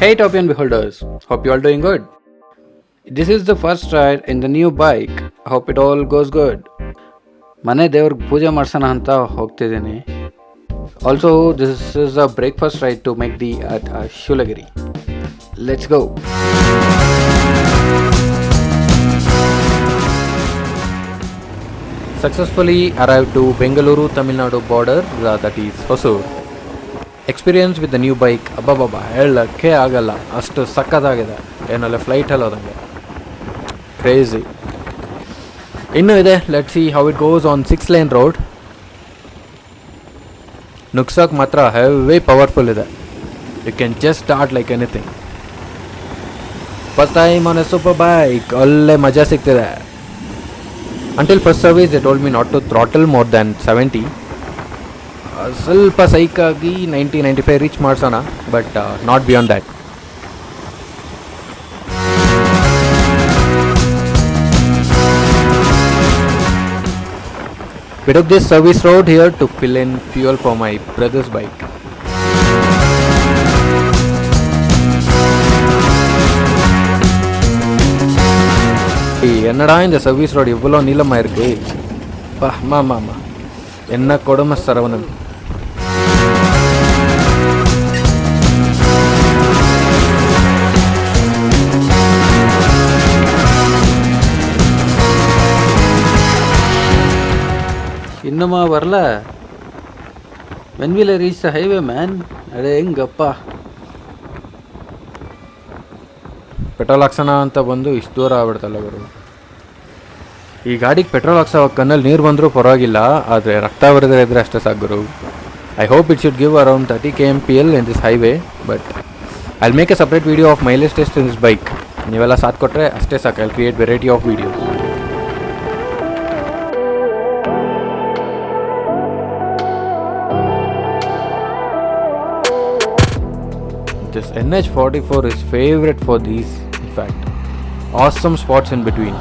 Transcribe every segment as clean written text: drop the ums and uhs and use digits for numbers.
Hey Topian beholders, hope you all doing good. This is the first ride in the new bike. Hope it all goes good. ಮನೆ ದೇವ್ರಿಗೆ ಪೂಜೆ ಮಾಡ್ಸೋಣ ಅಂತ ಹೋಗ್ತಿದ್ದೀನಿ. Also, this is a breakfast ride to McD at Shoolagiri. Let's go. Successfully arrived to Bengaluru, Tamilnadu border, that is hosur. Experience with the new bike, ಅಬ್ಬಬ್ಬಬ್ಬ ಹೇಳಕ್ಕೆ ಆಗಲ್ಲ, ಅಷ್ಟು ಸಕ್ಕತ್ತಾಗಿದೆ. ಏನಲ್ಲ ಫ್ಲೈಟಲ್ಲಿ ಹೋದಂಗೆ ಕ್ರೇಜಿ. ಇನ್ನೂ ಇದೆ, let see how it goes on 6-lane road. ನುಗ್ಸೋಕೆ ಮಾತ್ರ ಹೆವಿ ಪವರ್ಫುಲ್ ಇದೆ. You can just start like anything. First time on a super bike, ಒಳ್ಳೆ ಮಜಾ ಸಿಗ್ತಿದೆ. Until first service they told me not to throttle more than 70. ಸ್ವಲ್ಪ ಸೈಕಾಗಿ 90-95 reach ಮಾಡ್ಸೋಣ, but not beyond that. We took this service road here to fill in fuel for my brother's bike. என்னடா இந்த service road இவ்வளோ நீளமாக இருக்கு. மாமா என்ன கொடுமை சரவணன். இன்னுமா வரல? when will I reach the highway man? ಅದೇ ಹೆಂಗಪ್ಪ. ಪೆಟ್ರೋಲ್ ಹಾಕ್ಸೋಣ ಅಂತ ಬಂದು ಇಷ್ಟು ದೂರ ಆಗ್ಬಿಡ್ತಲ್ಲ ಗುರು. ಈ ಗಾಡಿಗೆ ಪೆಟ್ರೋಲ್ ಹಾಕ್ಸೋ ಕಣ್ಣಲ್ಲಿ ನೀರು ಬಂದರೂ ಪರವಾಗಿಲ್ಲ, ಆದರೆ ರಕ್ತ ಬರೆದ್ರೆ ಇದ್ರೆ ಅಷ್ಟೇ ಸಾಕು ಗುರು. I hope it should give around 30 kmpl in this highway, but I will make a separate video of mileage test in this bike. ನೀವೆಲ್ಲ ಸಾಥ್ ಕೊಟ್ಟರೆ ಅಷ್ಟೇ ಸಾಕು. I will create variety of videos. This NH44 is favorite for these, in fact. Awesome spots in between.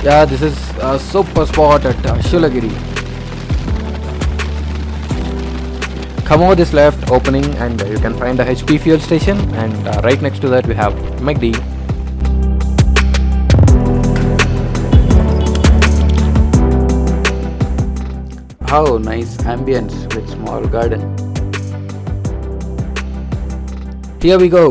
Yeah, this is a super spot at Shoolagiri. Come over this left opening and you can find a HP fuel station, and right next to that we have McD. How nice ambience with small garden. Here we go.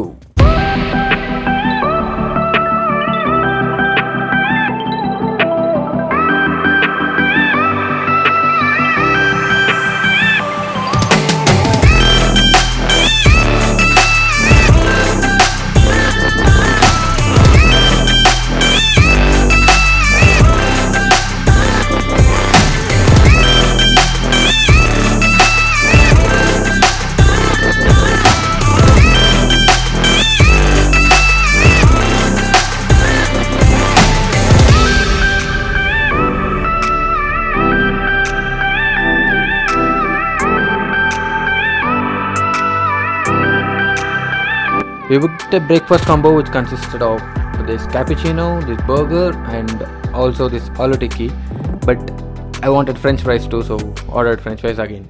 We booked a breakfast combo which consisted of this cappuccino, this burger, and also this aloo tikki. But I wanted French fries too, so ordered French fries again.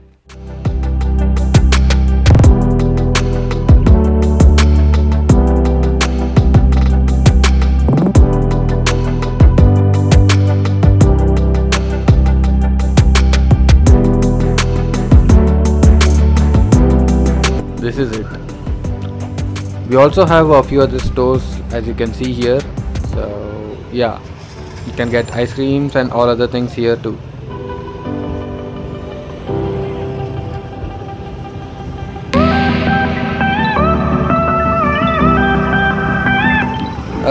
This is it. We also have a few other stores as you can see here. So yeah, you can get ice creams and all other things here too.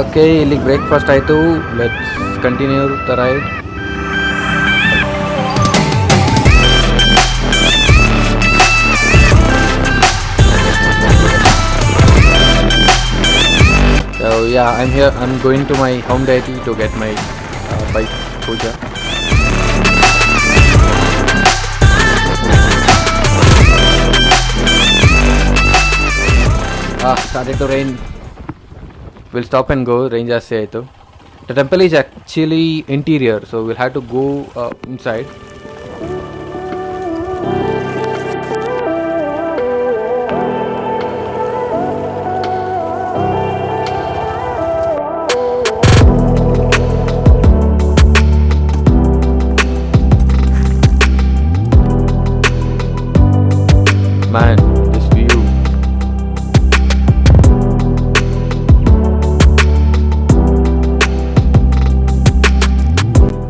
Okay, ಇಲ್ಲಿ breakfast ಆಯಿತು. Let's continue the ride. So yeah, I'm going to my home deity to get my bike puja. Started to rain. We'll stop and go. Rain ಜಾಸ್ತಿ ಆಯಿತು. The temple is actually interior, so we'll have to go inside.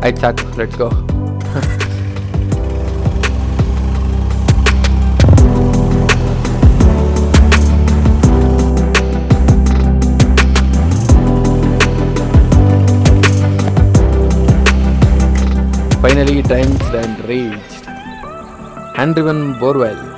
I chuck. Let's go. Finally, times and reached. Hand-driven borewell.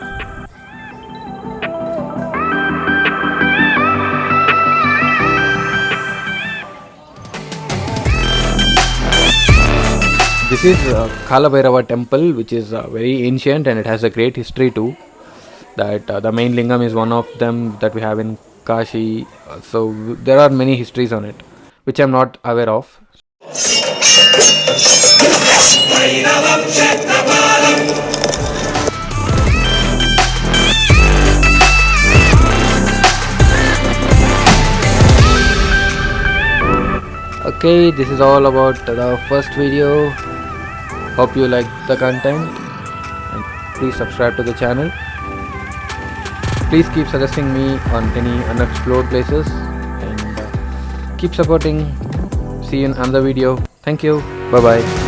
This is Kalabhairava temple, which is very ancient and it has a great history too. That the main lingam is one of them that we have in Kashi. There are many histories on it, which I'm not aware of. Okay, this is all about the first video. Hope you liked the content and please subscribe to the channel. Please keep suggesting me on any unexplored places and keep supporting. See you in another video. Thank you. Bye bye.